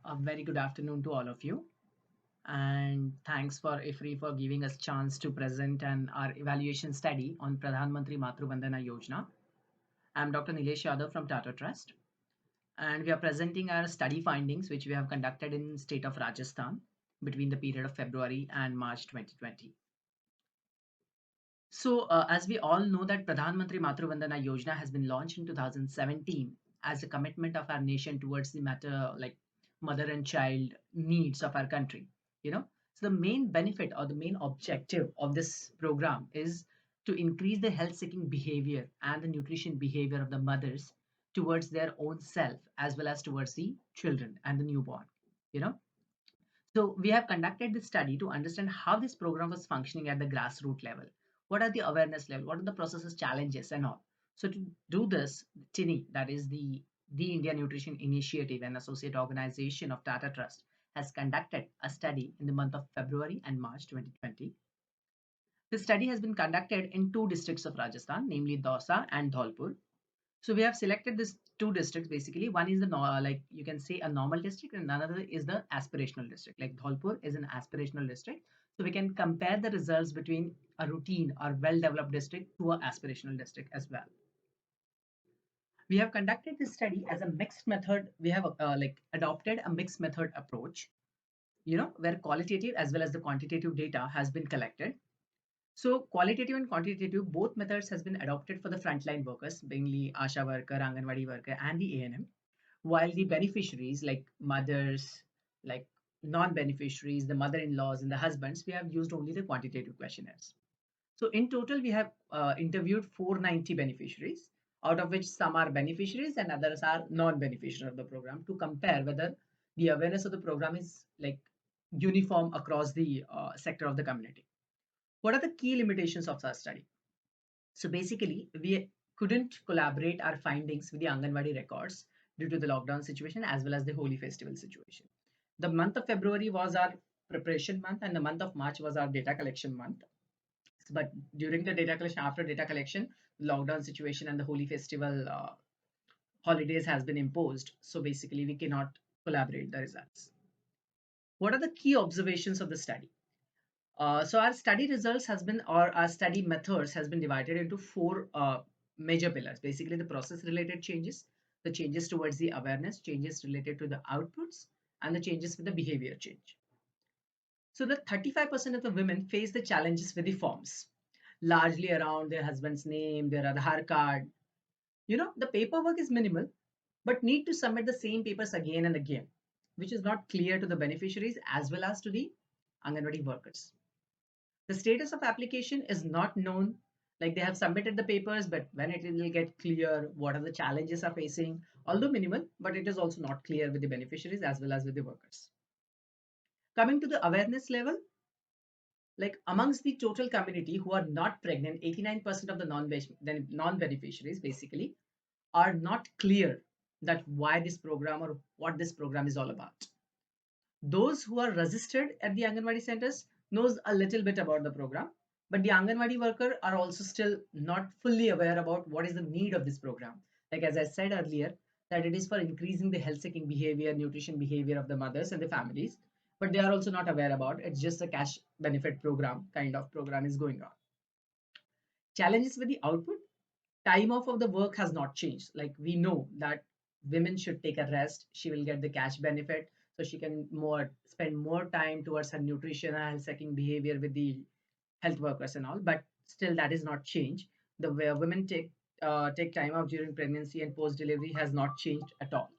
A very good afternoon to all of you, and thanks for IFRI for giving us chance to present our evaluation study on Pradhan Mantri Matru Bandhana Yojana. I'm Dr. Nilesh Yadav from Tata Trust, and we are presenting our study findings which we have conducted in state of Rajasthan between the period of February and March 2020. As we all know that Pradhan Mantri Matru Bandhana Yojana has been launched in 2017 as a commitment of our nation towards the matter like mother and child needs of our country. You know, so the main benefit or the main objective of this program is to increase the health-seeking behavior and the nutrition behavior of the mothers towards their own self as well as towards the children and the newborn. You know, so we have conducted this study to understand how this program was functioning at the grassroots level. What are the awareness level? What are the processes, challenges, and all? So to do this, TINI, that is the India Nutrition Initiative and associate organization of Tata Trust, has conducted a study in the month of February and March 2020. The study has been conducted in two districts of Rajasthan, namely Dausa and Dholpur. So we have selected these two districts basically. One is the like you can say a normal district, and another is the aspirational district. Like Dholpur is an aspirational district. So we can compare the results between a routine or well-developed district to an aspirational district as well. We have conducted this study as a mixed method. We have adopted a mixed method approach, where qualitative as well as the quantitative data has been collected. So qualitative and quantitative, both methods has been adopted for the frontline workers, mainly ASHA worker, Anganwadi worker, and the ANM, while the beneficiaries like mothers, like non-beneficiaries, the mother-in-laws and the husbands, we have used only the quantitative questionnaires. So in total, we have interviewed 490 beneficiaries, out of which some are beneficiaries and others are non-beneficiaries of the program to compare whether the awareness of the program is like uniform across the sector of the community. What are the key limitations of our study? So basically, we couldn't collaborate our findings with the Anganwadi records due to the lockdown situation as well as the Holi festival situation. The month of February was our preparation month, and the month of March was our data collection month. But during the data collection, after data collection, lockdown situation and the Holi festival holidays has been imposed. So basically, we cannot collaborate the results. What are the key observations of the study? So our study results has been, or our study methods has been divided into four major pillars. Basically, the process related changes, the changes towards the awareness, changes related to the outputs, and the changes with the behavior change. So the 35% of the women face the challenges with the forms, largely around their husband's name, their Aadhaar card. The paperwork is minimal, but need to submit the same papers again and again, which is not clear to the beneficiaries as well as to the Anganwadi workers. The status of application is not known, like they have submitted the papers, but when it will get clear, what are the challenges are facing, although minimal, but it is also not clear with the beneficiaries as well as with the workers. Coming to the awareness level, like amongst the total community who are not pregnant, 89% of the non-beneficiaries basically are not clear that why this program or what this program is all about. Those who are registered at the Anganwadi centers knows a little bit about the program, but the Anganwadi worker are also still not fully aware about what is the need of this program. Like as I said earlier, that it is for increasing the health seeking behavior, nutrition behavior of the mothers and the families, but they are also not aware about it's just a cash benefit program kind of program is going on. Challenges with the output, time off of the work has not changed. Like we know that women should take a rest, she will get the cash benefit, so she can spend more time towards her nutrition and seeking behavior with the health workers and all. But still, that is not changed. The way women take time off during pregnancy and post delivery has not changed at all.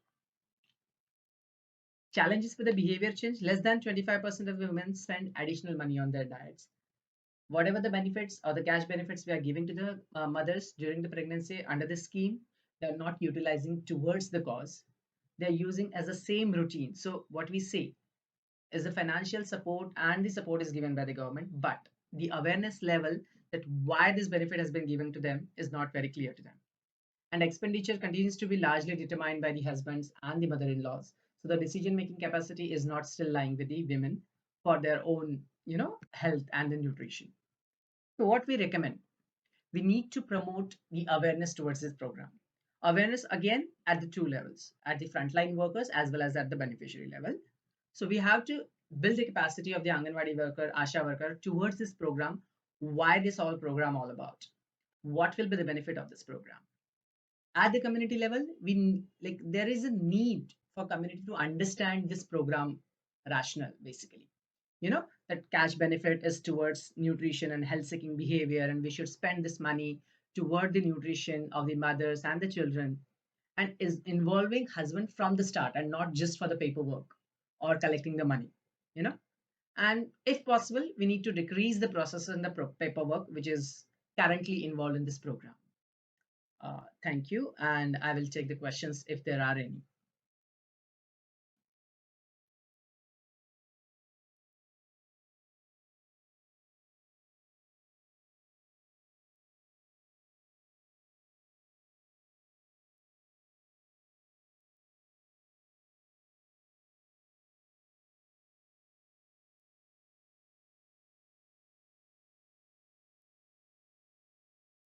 Challenges with the behavior change, less than 25% of women spend additional money on their diets. Whatever the benefits or the cash benefits we are giving to the mothers during the pregnancy under the scheme, they're not utilizing towards the cause. They're using as the same routine. So what we say is the financial support and the support is given by the government, but the awareness level that why this benefit has been given to them is not very clear to them. And expenditure continues to be largely determined by the husbands and the mother-in-laws. So the decision-making capacity is not still lying with the women for their own, health and the nutrition. So what we recommend, we need to promote the awareness towards this program. Awareness again at the two levels, at the frontline workers as well as at the beneficiary level. So we have to build the capacity of the Anganwadi worker, Asha worker towards this program. Why this all program all about? What will be the benefit of this program? At the community level, we like there is a need for community to understand this program rationale basically. That cash benefit is towards nutrition and health seeking behavior, and we should spend this money toward the nutrition of the mothers and the children, and is involving husband from the start and not just for the paperwork or collecting the money you know and if possible we need to decrease the process and the paperwork which is currently involved in this program. Thank you, and I will take the questions if there are any.